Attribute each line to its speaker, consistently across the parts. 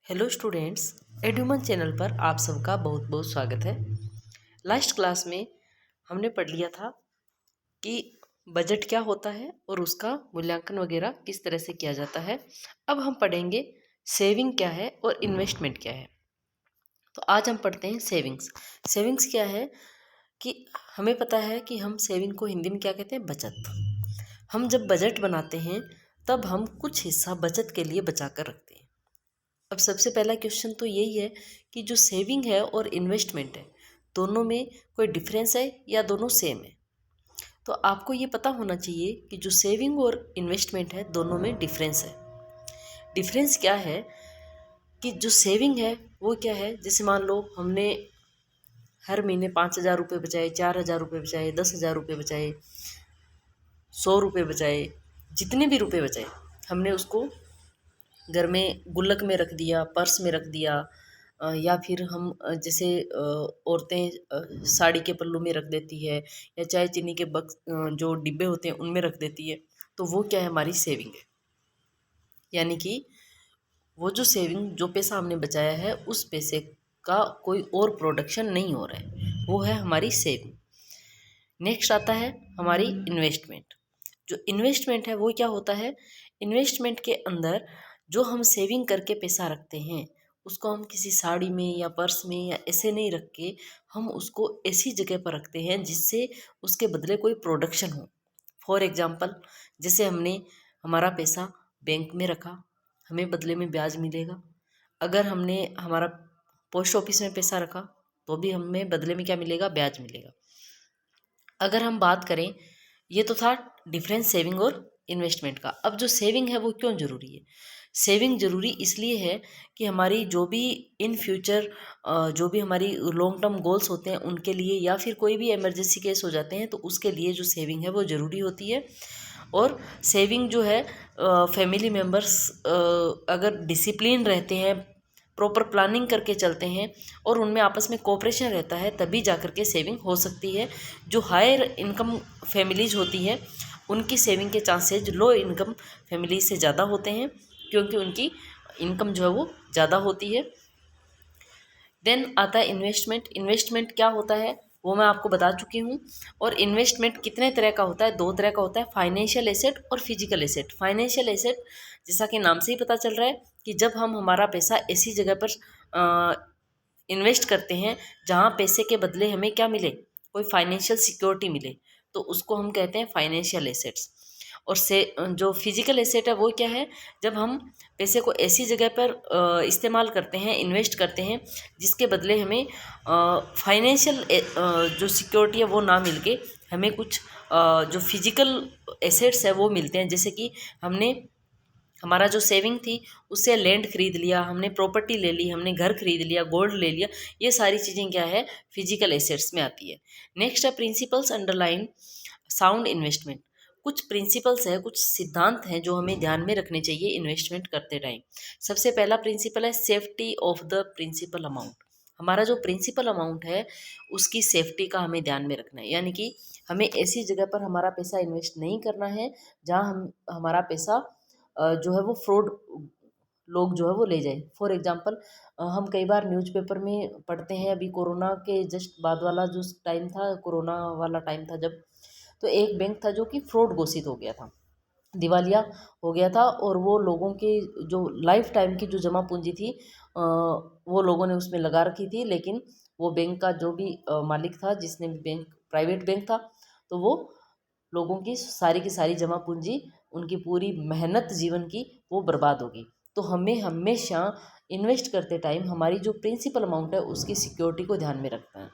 Speaker 1: Hello students, एडुमन channel पर आप सबका बहुत बहुत स्वागत है। लास्ट क्लास में हमने पढ़ लिया था कि बजट क्या होता है और उसका मूल्यांकन वगैरह किस तरह से किया जाता है। अब हम पढ़ेंगे सेविंग क्या है और इन्वेस्टमेंट क्या है। तो आज हम पढ़ते हैं सेविंग्स। सेविंग्स क्या है कि हमें पता है कि हम सेविंग को हिंदी में क्या कहते हैं, बचत। हम जब बजट बनाते हैं तब हम कुछ हिस्सा बचत के लिए बचा कर रखते हैं। अब सबसे पहला क्वेश्चन तो यही है कि जो सेविंग है और इन्वेस्टमेंट है, दोनों में कोई डिफरेंस है या दोनों सेम है। तो आपको ये पता होना चाहिए कि जो सेविंग और इन्वेस्टमेंट है दोनों में डिफरेंस है। डिफरेंस क्या है कि जो सेविंग है वो क्या है, जैसे मान लो हमने हर महीने 5,000 रुपये बचाए, 4,000 रुपये बचाए, 10,000 रुपये बचाए, 100 रुपये बचाए, जितने भी रुपये बचाए हमने उसको घर में गुल्लक में रख दिया, पर्स में रख दिया, या फिर हम जैसे औरतें साड़ी के पल्लू में रख देती है या चाय चीनी के बक्स जो डिब्बे होते हैं उनमें रख देती है। तो वो क्या है, हमारी सेविंग है। यानी कि वो जो सेविंग, जो पैसा हमने बचाया है उस पैसे का कोई और प्रोडक्शन नहीं हो रहा है, वो है हमारी सेविंग। नेक्स्ट आता है हमारी इन्वेस्टमेंट। जो इन्वेस्टमेंट है वो क्या होता है, इन्वेस्टमेंट के अंदर जो हम सेविंग करके पैसा रखते हैं उसको हम किसी साड़ी में या पर्स में या ऐसे नहीं रख के हम उसको ऐसी जगह पर रखते हैं जिससे उसके बदले कोई प्रोडक्शन हो। फॉर एग्जाम्पल, जैसे हमने हमारा पैसा बैंक में रखा, हमें बदले में ब्याज मिलेगा। अगर हमने हमारा पोस्ट ऑफिस में पैसा रखा तो भी हमें बदले में क्या मिलेगा, ब्याज मिलेगा। अगर हम बात करें, ये तो था डिफरेंस सेविंग और इन्वेस्टमेंट का। अब जो सेविंग है वो क्यों ज़रूरी है? सेविंग ज़रूरी इसलिए है कि हमारी जो भी इन फ्यूचर जो भी हमारी लॉन्ग टर्म गोल्स होते हैं उनके लिए, या फिर कोई भी इमरजेंसी केस हो जाते हैं तो उसके लिए जो सेविंग है वो ज़रूरी होती है। और सेविंग जो है, फैमिली मेम्बर्स अगर डिसिप्लिन रहते हैं, प्रॉपर प्लानिंग करके चलते हैं और उनमें आपस में कोऑपरेशन रहता है, तभी जा कर के सेविंग हो सकती है। जो हायर इनकम फैमिलीज होती है उनकी सेविंग के चांसेज लो इनकम फैमिली से ज़्यादा होते हैं, क्योंकि उनकी इनकम जो है वो ज़्यादा होती है। देन आता है इन्वेस्टमेंट। इन्वेस्टमेंट क्या होता है वो मैं आपको बता चुकी हूँ। और इन्वेस्टमेंट कितने तरह का होता है, दो तरह का होता है, फाइनेंशियल एसेट और फिजिकल एसेट। फाइनेंशियल एसेट, जैसा कि नाम से ही पता चल रहा है कि जब हम हमारा पैसा ऐसी जगह पर इन्वेस्ट करते हैं जहाँ पैसे के बदले हमें क्या मिले, कोई फाइनेंशियल सिक्योरिटी मिले, तो उसको हम कहते हैं फाइनेंशियल एसेट्स। और से जो फिजिकल एसेट है वो क्या है, जब हम पैसे को ऐसी जगह पर इस्तेमाल करते हैं, इन्वेस्ट करते हैं जिसके बदले हमें फाइनेंशियल जो सिक्योरिटी है वो ना मिल के हमें कुछ जो फिजिकल एसेट्स है वो मिलते हैं। जैसे कि हमने हमारा जो सेविंग थी उससे लैंड खरीद लिया, हमने प्रॉपर्टी ले ली, हमने घर खरीद लिया, गोल्ड ले लिया, ये सारी चीज़ें क्या है, फिजिकल एसेट्स में आती है। नेक्स्ट है प्रिंसिपल्स अंडरलाइन साउंड इन्वेस्टमेंट। कुछ प्रिंसिपल्स है, कुछ सिद्धांत हैं जो हमें ध्यान में रखने चाहिए इन्वेस्टमेंट करते टाइम। सबसे पहला प्रिंसिपल है safety of the principal amount. हमारा जो प्रिंसिपल अमाउंट है उसकी सेफ्टी का हमें ध्यान में रखना है। यानी कि हमें ऐसी जगह पर हमारा पैसा इन्वेस्ट नहीं करना है जहाँ हम हमारा पैसा जो है वो फ्रॉड लोग जो है वो ले जाए। फॉर एग्जांपल, हम कई बार न्यूज़पेपर में पढ़ते हैं, अभी कोरोना के जस्ट बाद वाला जो टाइम था, कोरोना वाला टाइम था जब, तो एक बैंक था जो कि फ्रॉड घोषित हो गया था, दिवालिया हो गया था। और वो लोगों के जो लाइफ टाइम की जो जमा पूंजी थी वो लोगों ने उसमें लगा रखी थी, लेकिन वो बैंक का जो भी मालिक था, जिसने भी बैंक, प्राइवेट बैंक था, तो वो लोगों की सारी जमा पूंजी, उनकी पूरी मेहनत जीवन की वो बर्बाद होगी। तो हमें हमेशा इन्वेस्ट करते टाइम हमारी जो प्रिंसिपल अमाउंट है उसकी सिक्योरिटी को ध्यान में रखना है।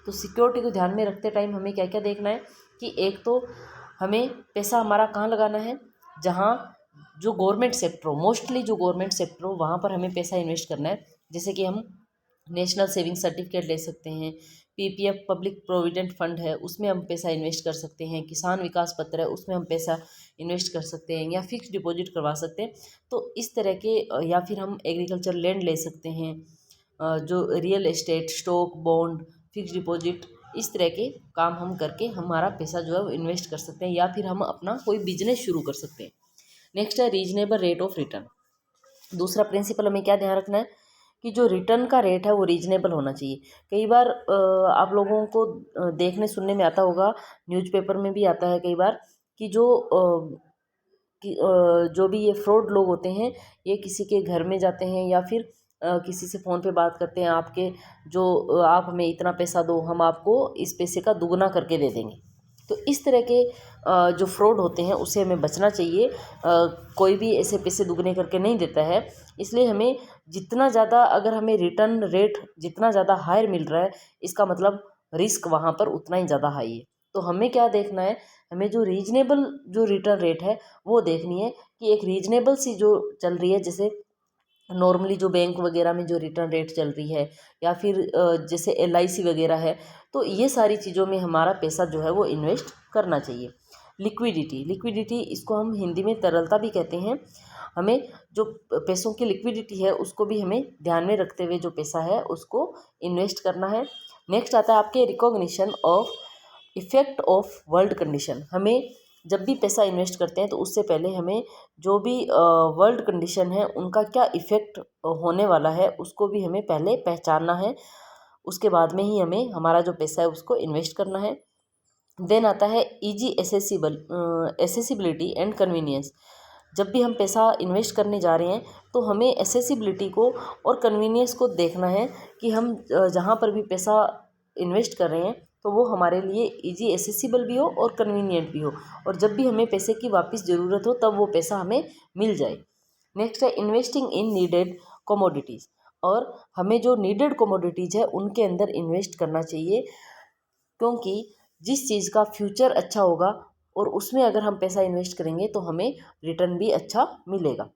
Speaker 1: तो सिक्योरिटी को ध्यान में रखते टाइम हमें क्या क्या देखना है कि एक तो हमें पैसा हमारा कहाँ लगाना है, जहाँ जो गवर्नमेंट सेक्टर हो, मोस्टली जो गवर्नमेंट सेक्टर हो वहाँ पर हमें पैसा इन्वेस्ट करना है। जैसे कि हम नेशनल सेविंग सर्टिफिकेट ले सकते हैं, पीपीएफ पब्लिक प्रोविडेंट फंड है उसमें हम पैसा इन्वेस्ट कर सकते हैं, किसान विकास पत्र है उसमें हम पैसा इन्वेस्ट कर सकते हैं, या फिक्स डिपॉजिट करवा सकते हैं। तो इस तरह के या फिर हम एग्रीकल्चर लैंड ले सकते हैं, जो real estate, stock, bond, fix deposit, इस तरह के काम हम करके हमारा पैसा जो है वो इन्वेस्ट कर सकते हैं, या फिर हम अपना कोई बिजनेस शुरू कर सकते हैं। नेक्स्ट है रीजनेबल रेट ऑफ रिटर्न। दूसरा प्रिंसिपल हमें क्या ध्यान रखना है कि जो रिटर्न का रेट है वो रीजनेबल होना चाहिए। कई बार आप लोगों को देखने सुनने में आता होगा, न्यूज़पेपर में भी आता है कई बार, कि जो भी ये फ्रॉड लोग होते हैं, ये किसी के घर में जाते हैं या फिर किसी से फ़ोन पे बात करते हैं, आपके जो आप हमें इतना पैसा दो, हम आपको इस पैसे का दुगना करके दे देंगे। तो इस तरह के जो फ्रॉड होते हैं उससे हमें बचना चाहिए। कोई भी ऐसे पैसे दुगने करके नहीं देता है, इसलिए हमें जितना ज़्यादा, अगर हमें रिटर्न रेट जितना ज़्यादा हायर मिल रहा है, इसका मतलब रिस्क वहाँ पर उतना ही ज़्यादा हाई है। तो हमें क्या देखना है, हमें जो रीजनेबल जो रिटर्न रेट है वो देखनी है कि एक रीजनेबल सी जो चल रही है, जैसे नॉर्मली जो बैंक वगैरह में जो रिटर्न रेट चल रही है, या फिर जैसे LIC वगैरह है, तो ये सारी चीज़ों में हमारा पैसा जो है वो इन्वेस्ट करना चाहिए। लिक्विडिटी इसको हम हिंदी में तरलता भी कहते हैं। हमें जो पैसों की लिक्विडिटी है उसको भी हमें ध्यान में रखते हुए जो पैसा है उसको इन्वेस्ट करना है। नेक्स्ट आता है आपके recognition of effect of world condition. हमें जब भी पैसा इन्वेस्ट करते हैं तो उससे पहले हमें जो भी वर्ल्ड कंडीशन है उनका क्या इफ़ेक्ट होने वाला है उसको भी हमें पहले पहचानना है। उसके बाद में ही हमें हमारा जो पैसा है उसको इन्वेस्ट करना है। देन आता है ईजी एसेसिबिलिटी एंड कन्वीनियंस। जब भी हम पैसा इन्वेस्ट करने जा रहे हैं तो हमें एसेसिबिलिटी को और कन्वीनियंस को देखना है कि हम जहाँ पर भी पैसा इन्वेस्ट कर रहे हैं तो वो हमारे लिए इजी एसेसिबल भी हो और कन्वीनियंट भी हो, और जब भी हमें पैसे की वापस ज़रूरत हो तब वो पैसा हमें मिल जाए। नेक्स्ट है इन्वेस्टिंग इन नीडेड कोमोडिटीज़। और हमें जो नीडेड कोमोडिटीज़ है उनके अंदर इन्वेस्ट करना चाहिए, क्योंकि जिस चीज़ का फ्यूचर अच्छा होगा और उसमें अगर हम पैसा इन्वेस्ट करेंगे तो हमें रिटर्न भी अच्छा मिलेगा।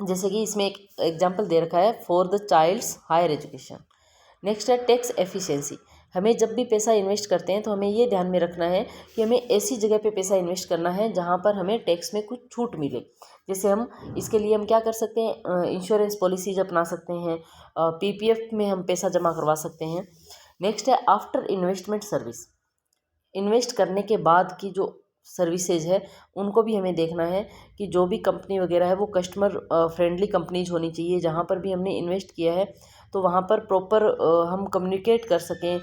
Speaker 1: जैसे कि इसमें एक एग्जांपल दे रखा है for the child's higher education. Next है टैक्स एफिशिएंसी। हमें जब भी पैसा इन्वेस्ट करते हैं तो हमें ये ध्यान में रखना है कि हमें ऐसी जगह पे पैसा इन्वेस्ट करना है जहाँ पर हमें टैक्स में कुछ छूट मिले। जैसे हम इसके लिए हम क्या कर सकते हैं, इंश्योरेंस पॉलिसीज अपना सकते हैं, PPF में हम पैसा जमा करवा सकते हैं। नेक्स्ट है आफ्टर इन्वेस्टमेंट सर्विस। इन्वेस्ट करने के बाद की जो सर्विसेज है उनको भी हमें देखना है कि जो भी कंपनी वगैरह है वो कस्टमर फ्रेंडली कंपनीज होनी चाहिए। जहाँ पर भी हमने इन्वेस्ट किया है तो वहाँ पर प्रॉपर हम कम्युनिकेट कर सकें,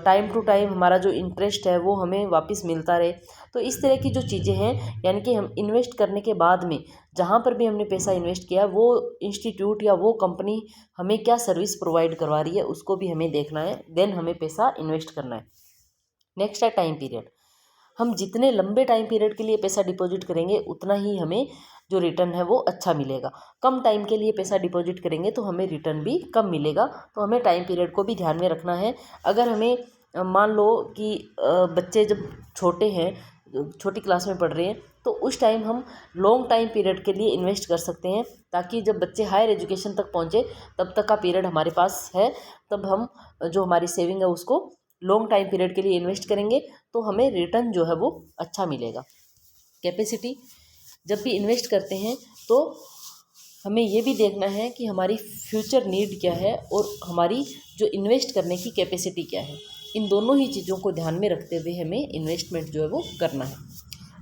Speaker 1: टाइम टू टाइम हमारा जो इंटरेस्ट है वो हमें वापस मिलता रहे। तो इस तरह की जो चीज़ें हैं, यानी कि हम इन्वेस्ट करने के बाद में जहाँ पर भी हमने पैसा इन्वेस्ट किया वो इंस्टीट्यूट या वो कंपनी हमें क्या सर्विस प्रोवाइड करवा रही है उसको भी हमें देखना है, देन हमें पैसा इन्वेस्ट करना है। नेक्स्ट है टाइम पीरियड। हम जितने लंबे टाइम पीरियड के लिए पैसा डिपॉजिट करेंगे उतना ही हमें जो रिटर्न है वो अच्छा मिलेगा। कम टाइम के लिए पैसा डिपॉजिट करेंगे तो हमें रिटर्न भी कम मिलेगा। तो हमें टाइम पीरियड को भी ध्यान में रखना है। अगर हमें मान लो कि बच्चे जब छोटे हैं, छोटी क्लास में पढ़ रहे हैं, तो उस टाइम हम लॉन्ग टाइम पीरियड के लिए इन्वेस्ट कर सकते हैं, ताकि जब बच्चे हायर एजुकेशन तक पहुँचे तब तक का पीरियड हमारे पास है, तब हम जो हमारी सेविंग है उसको लॉन्ग टाइम पीरियड के लिए इन्वेस्ट करेंगे तो हमें रिटर्न जो है वो अच्छा मिलेगा। कैपेसिटी, जब भी इन्वेस्ट करते हैं तो हमें ये भी देखना है कि हमारी फ्यूचर नीड क्या है और हमारी जो इन्वेस्ट करने की कैपेसिटी क्या है। इन दोनों ही चीज़ों को ध्यान में रखते हुए हमें इन्वेस्टमेंट जो है वो करना है।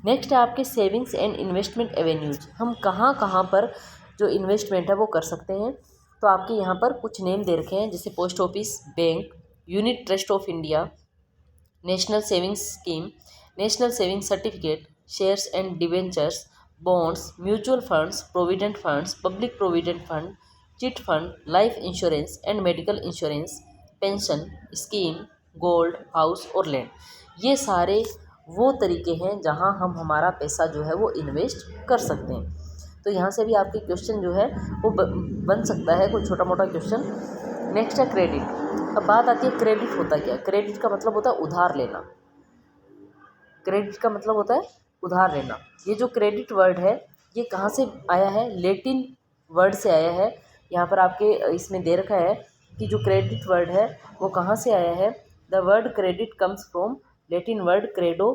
Speaker 1: नेक्स्ट है आपके सेविंग्स एंड इन्वेस्टमेंट एवेन्यूज। हम कहाँ कहाँ पर जो इन्वेस्टमेंट है वो कर सकते हैं। तो आपके यहाँ पर कुछ नेम दे रखे हैं, जैसे post office, bank, unit trust of India, national savings scheme, national saving certificate, shares and debentures, bonds, mutual funds, provident funds, public provident fund, chit fund, life insurance and medical insurance, pension scheme, gold, house और land. ये सारे वो तरीके हैं जहां हम हमारा पैसा जो है वो इन्वेस्ट कर सकते हैं। तो यहाँ से भी आपके क्वेश्चन जो है वो बन सकता है कोई छोटा मोटा क्वेश्चन। नेक्स्ट है क्रेडिट। अब बात आती है क्रेडिट होता क्या है। क्रेडिट का मतलब होता है उधार लेना। क्रेडिट का मतलब होता है उधार लेना। ये जो क्रेडिट वर्ड है ये कहाँ से आया है, लेटिन वर्ड से आया है। यहाँ पर आपके इसमें दे रखा है कि जो क्रेडिट वर्ड है वो कहाँ से आया है। The word credit comes from Latin word credo.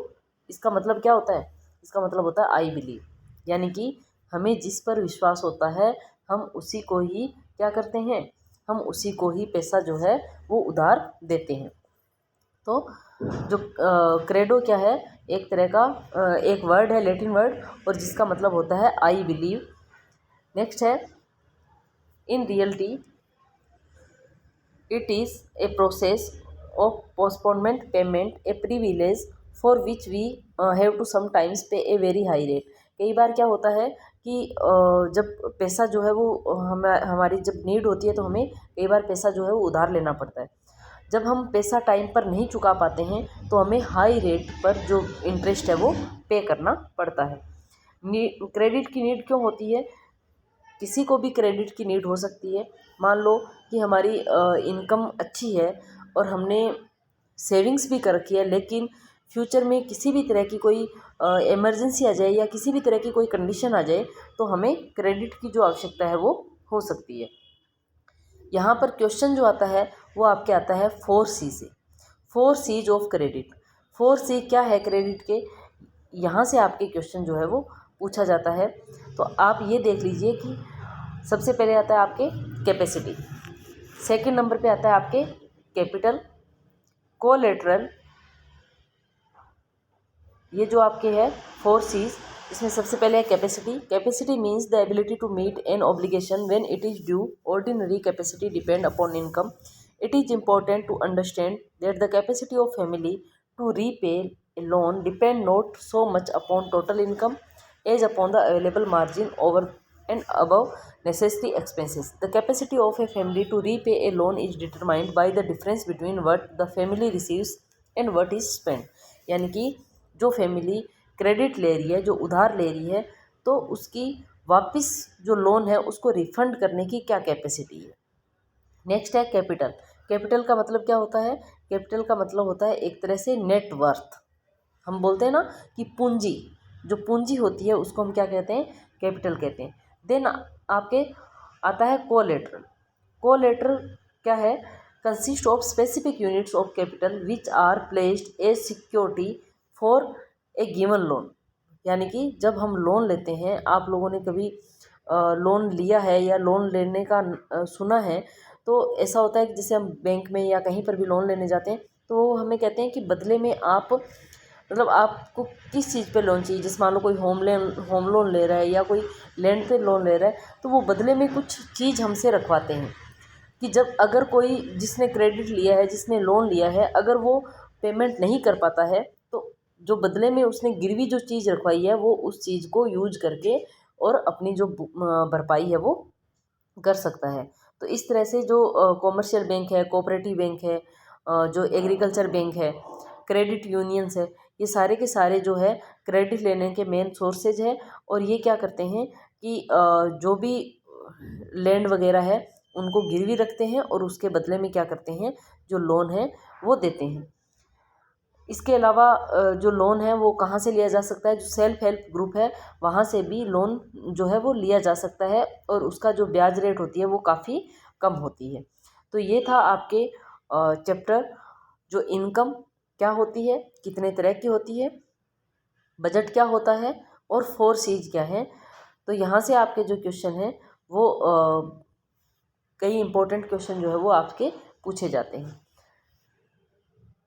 Speaker 1: इसका मतलब क्या होता है, इसका मतलब होता है आई बिलीव, यानी कि हमें जिस पर विश्वास होता है हम उसी को ही क्या करते हैं, हम उसी को ही पैसा जो है वो उधार देते हैं। तो जो क्रेडो क्या है, एक तरह का एक वर्ड है, लैटिन वर्ड, और जिसका मतलब होता है आई बिलीव। नेक्स्ट है in reality it is a process of postponement payment a privilege for which we have to sometimes pay a very high rate. कई बार क्या होता है कि जब पैसा जो है वो हमारी जब नीड होती है तो हमें कई बार पैसा जो है वो उधार लेना पड़ता है। जब हम पैसा टाइम पर नहीं चुका पाते हैं तो हमें हाई रेट पर जो इंटरेस्ट है वो पे करना पड़ता है। क्रेडिट की नीड क्यों होती है? किसी को भी क्रेडिट की नीड हो सकती है। मान लो कि हमारी इनकम अच्छी है और हमने सेविंग्स भी कर रखी है, लेकिन फ्यूचर में किसी भी तरह की कोई इमरजेंसी आ जाए या किसी भी तरह की कोई कंडीशन आ जाए तो हमें क्रेडिट की जो आवश्यकता है वो हो सकती है। यहाँ पर क्वेश्चन जो आता है वो आपके आता है 4C से, 4 C's ऑफ क्रेडिट। 4C क्या है क्रेडिट के, यहाँ से आपके क्वेश्चन जो है वो पूछा जाता है। तो आप ये देख लीजिए कि सबसे पहले आता है आपके कैपेसिटी, सेकंड नंबर पे आता है आपके कैपिटल, कोलेटरल, ये जो आपके है 4 C's। इसमें सबसे पहले है capacity. Capacity means the ability to meet an obligation when it is due. Ordinary capacity depend upon income. It is important to understand that the capacity of family to repay a loan depend not so much upon total income as upon the available margin over and above necessary expenses. The capacity of a family to repay a loan is determined by the difference between what the family receives and what is spent. यानी कि जो family credit ले रही है, जो उधार ले रही है, तो उसकी वापस जो लोन है उसको रिफंड करने की क्या कैपेसिटी है। नेक्स्ट है कैपिटल। कैपिटल का मतलब क्या होता है? कैपिटल का मतलब होता है एक तरह से नेटवर्थ। हम बोलते हैं ना कि पूंजी, जो पूंजी होती है उसको हम क्या कहते हैं? कैपिटल कहते हैं। देन आपके आता है कोलेटरल। कोलेटरल क्या है? Consist of specific units of capital which are placed as security for a given loan. यानी कि जब हम लोन लेते हैं, आप लोगों ने कभी लोन लिया है या लोन लेने का सुना है, तो ऐसा होता है कि जैसे हम बैंक में या कहीं पर भी लोन लेने जाते हैं तो वो हमें कहते हैं कि बदले में आप मतलब आपको किस चीज़ पे लोन चाहिए। जैसे मान लो कोई होम लोन ले रहा है या कोई लैंड पे लोन ले रहा है, तो वो बदले में कुछ चीज़ हमसे रखवाते हैं कि जब अगर कोई जिसने क्रेडिट लिया है, जिसने लोन लिया है, अगर वो पेमेंट नहीं कर पाता है तो जो बदले में उसने गिरवी जो चीज़ रखवाई है वो उस चीज़ को यूज करके और अपनी जो भरपाई है वो कर सकता है। तो इस तरह से जो कॉमर्शियल बैंक है, कोऑपरेटिव बैंक है, जो एग्रीकल्चर बैंक है, क्रेडिट यूनियंस है, ये सारे के सारे जो है क्रेडिट लेने के मेन सोर्सेज है। और ये क्या करते हैं कि जो भी लैंड वगैरह है उनको गिरवी रखते हैं और उसके बदले में क्या करते हैं, जो लोन है वो देते हैं। इसके अलावा जो लोन है वो कहाँ से लिया जा सकता है? जो सेल्फ हेल्प ग्रुप है वहाँ से भी लोन जो है वो लिया जा सकता है और उसका जो ब्याज रेट होती है वो काफ़ी कम होती है। तो ये था आपके चैप्टर जो इनकम क्या होती है, कितने तरह की होती है, बजट क्या होता है और 4 C's क्या है। तो यहाँ से आपके जो क्वेश्चन हैं वो कई इंपॉर्टेंट क्वेश्चन जो है वो आपके पूछे जाते हैं।